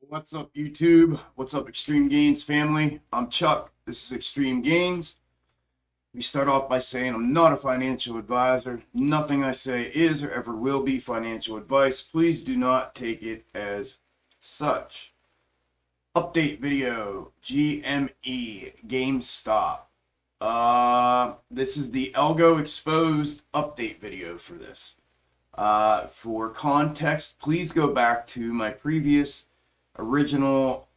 What's up, YouTube? What's up, Extreme Gainz family? I'm Chuck. This is Extreme Gainz. We start off by saying I'm not a financial advisor. Nothing I say is or ever will be financial advice. Please do not take it as such. Update video, GME, GameStop. This is the Algo exposed update video for this. For context, please go back to my previous original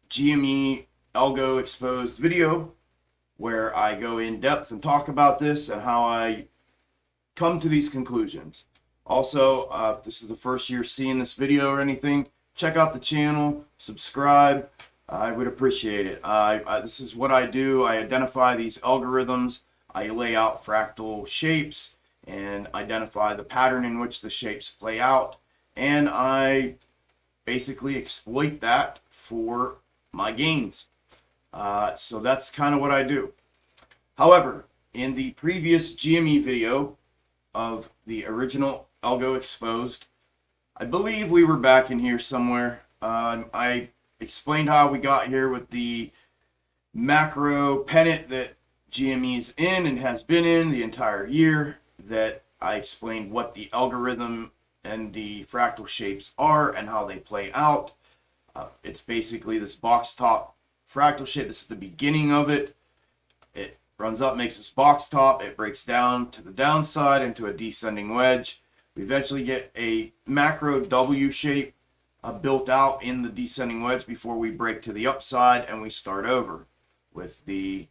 GME Algo exposed video where I go in depth and talk about this and how I come to these conclusions. Also, if this is the first year seeing this video or anything, check out the channel, subscribe. I would appreciate it. This is what I do. I identify these algorithms. I lay out fractal shapes and identify the pattern in which the shapes play out. And I basically exploit that for my gains. So that's kind of what I do. However, in the previous GME video of the original Algo exposed, I believe we were back in here somewhere. I explained how we got here with the macro pennant that GME is in and has been in the entire year, that I explained what the algorithm and the fractal shapes are and how they play out. It's basically this box top fractal shape. This is the beginning of it. It runs up, makes this box top. It breaks down to the downside into a descending wedge. We eventually get a macro W shape built out in the descending wedge before we break to the upside and we start over with the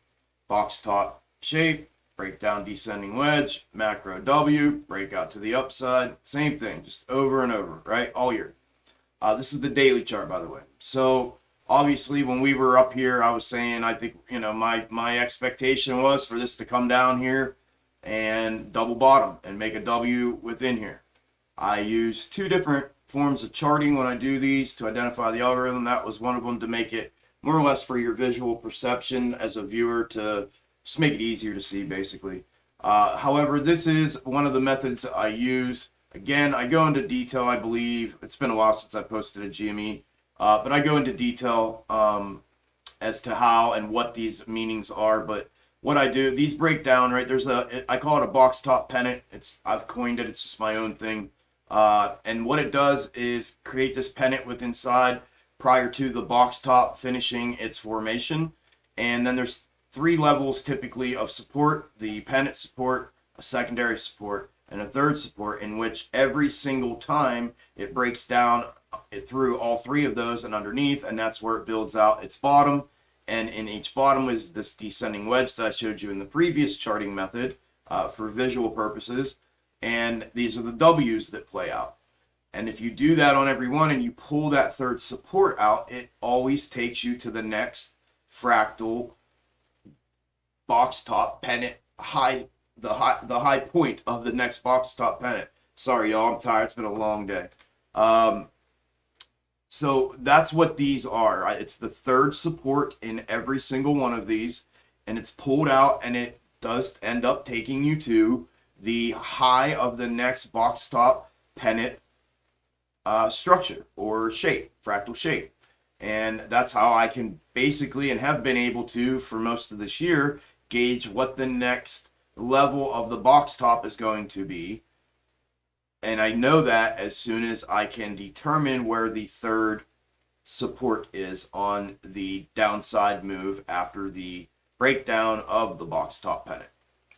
box top shape, break down, descending wedge, macro W, break out to the upside. Same thing, just over and over, right? All year. This is the daily chart, by the way. So obviously when we were up here, I was saying, I think, my expectation was for this to come down here and double bottom and make a W within here. I use two different forms of charting when I do these to identify the algorithm. That was one of them, to make it more or less for your visual perception as a viewer, to just make it easier to see, basically. However, this is one of the methods I use. Again, I go into detail, I believe. It's been a while since I posted a GME, but I go into detail as to how and what these meanings are. But what I do, these break down, right? I call it a box top pennant. I've coined it. It's just my own thing. And what it does is create this pennant with inside prior to the box top finishing its formation. And then there's three levels typically of support: the pennant support, a secondary support, and a third support, in which every single time it breaks down through all three of those and underneath, and that's where it builds out its bottom. And in each bottom is this descending wedge that I showed you in the previous charting method for visual purposes. And these are the W's that play out. And if you do that on every one and you pull that third support out, it always takes you to the next fractal box top pennant the high point of the next box top pennant. Sorry, y'all, I'm tired. It's been a long day. So that's what these are. Right? It's the third support in every single one of these, and it's pulled out, and it does end up taking you to the high of the next box top pennant structure or shape, fractal shape. And that's how I can basically, and have been able to for most of this year, gauge what the next level of the box top is going to be. And I know that as soon as I can determine where the third support is on the downside move after the breakdown of the box top pennant.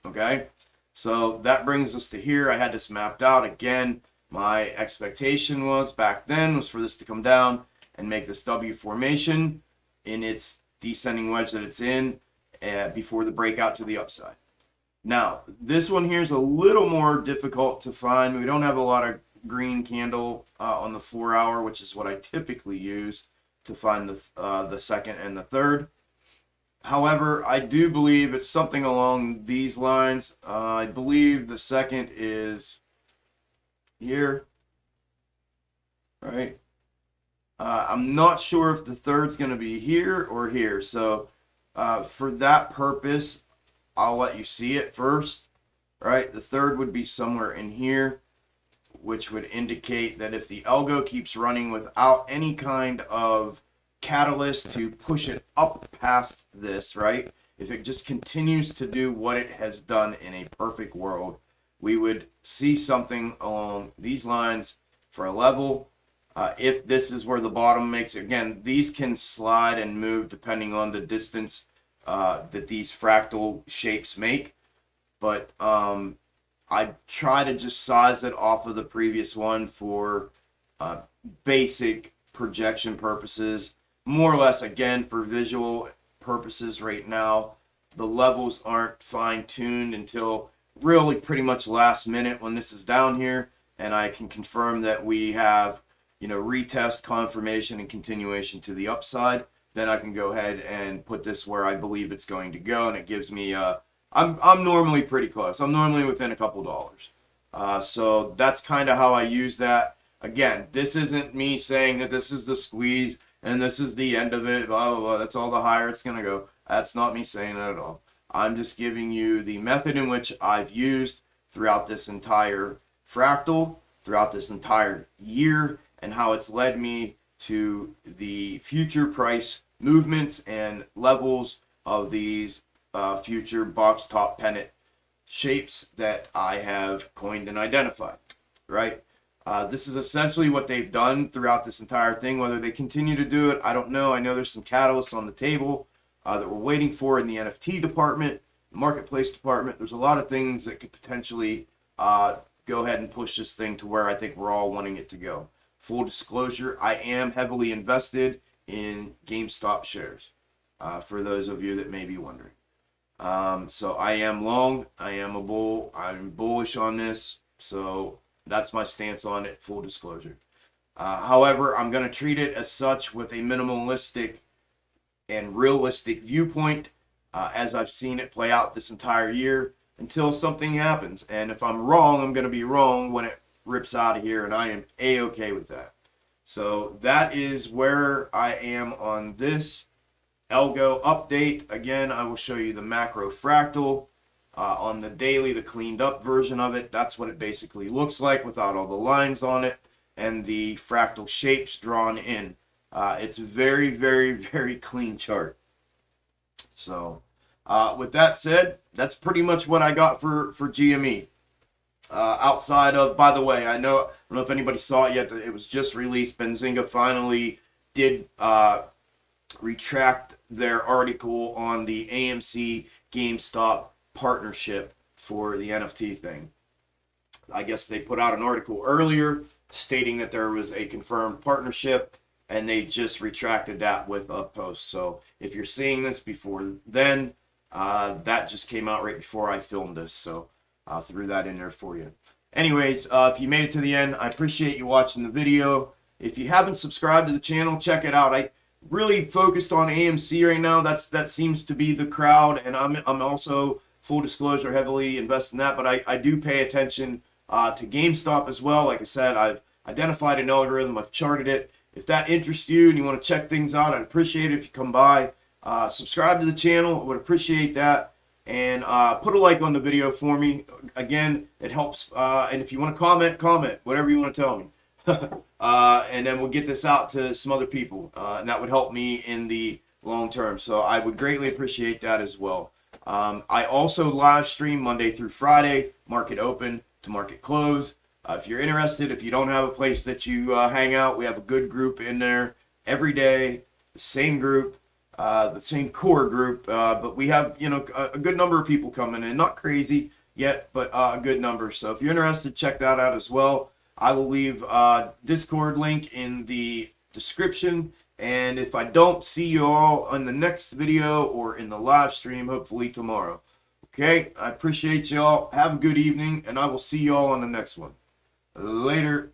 Okay, so that brings us to here. I had this mapped out. Again, my expectation was back then was for this to come down and make this W formation in its descending wedge that it's in before the breakout to the upside. Now, this one here is a little more difficult to find. We don't have a lot of green candle on the 4 hour, which is what I typically use to find the second and the third. However, I do believe it's something along these lines. I believe the second is here, right? I'm not sure if the third's going to be here or here. So for that purpose, I'll let you see it first, right? The third would be somewhere in here. which would indicate that if the Algo keeps running without any kind of catalyst to push it up past this, right? If it just continues to do what it has done in a perfect world, we would see something along these lines for a level. If this is where the bottom makes it, again, these can slide and move depending on the distance that these fractal shapes make. But I try to just size it off of the previous one for basic projection purposes. More or less, again, for visual purposes right now. The levels aren't fine-tuned until really pretty much last minute when this is down here. And I can confirm that we have, retest, confirmation, and continuation to the upside. Then I can go ahead and put this where I believe it's going to go. And it gives me, I'm normally pretty close. I'm normally within a couple dollars. So that's kind of how I use that. Again, this isn't me saying that this is the squeeze and this is the end of it, blah, blah, blah. That's all the higher it's going to go. That's not me saying that at all. I'm just giving you the method in which I've used throughout this entire fractal, throughout this entire year, and how it's led me to the future price movements and levels of these future box top pennant shapes that I have coined and identified, right? This is essentially what they've done throughout this entire thing. Whether they continue to do it, I don't know. I know there's some catalysts on the table that we're waiting for in the NFT department, the marketplace department. There's a lot of things that could potentially go ahead and push this thing to where I think we're all wanting it to go. Full disclosure, I am heavily invested in GameStop shares, for those of you that may be wondering. So I am long, I am a bull, I'm bullish on this, so that's my stance on it, full disclosure. However, I'm going to treat it as such with a minimalistic and realistic viewpoint, as I've seen it play out this entire year until something happens. And if I'm wrong, I'm going to be wrong when it rips out of here, and I am A-okay with that. So that is where I am on this Algo update. Again, I will show you the macro fractal on the daily, the cleaned up version of it. That's what it basically looks like without all the lines on it and the fractal shapes drawn in. It's a very, very, very clean chart. So with that said, that's pretty much what I got for GME. Outside of, by the way, I don't know if anybody saw it yet, it was just released. Benzinga finally did retract their article on the AMC GameStop partnership for the NFT thing. I guess they put out an article earlier stating that there was a confirmed partnership, and they just retracted that with a post. So if you're seeing this before then, that just came out right before I filmed this. So I threw that in there for you. Anyways, if you made it to the end, I appreciate you watching the video. If you haven't subscribed to the channel, check it out. I really focused on AMC right now. That seems to be the crowd, and I'm also, full disclosure, heavily invested in that. But I do pay attention to GameStop as well. Like I said, I've identified an algorithm. I've charted it. If that interests you and you want to check things out, I'd appreciate it if you come by. Subscribe to the channel. I would appreciate that. And put a like on the video for me. Again, it helps. And if you want to comment, whatever you want to tell me. And then we'll get this out to some other people. And that would help me in the long term. So I would greatly appreciate that as well. I also live stream Monday through Friday, market open to market close. If you're interested, if you don't have a place that you hang out, we have a good group in there every day, the same group. The same core group, but we have, a good number of people coming in. Not crazy yet, but a good number. So if you're interested, check that out as well. I will leave Discord link in the description. And if I don't see you all on the next video or in the live stream, hopefully tomorrow. Okay, I appreciate y'all. Have a good evening, and I will see you all on the next one. Later.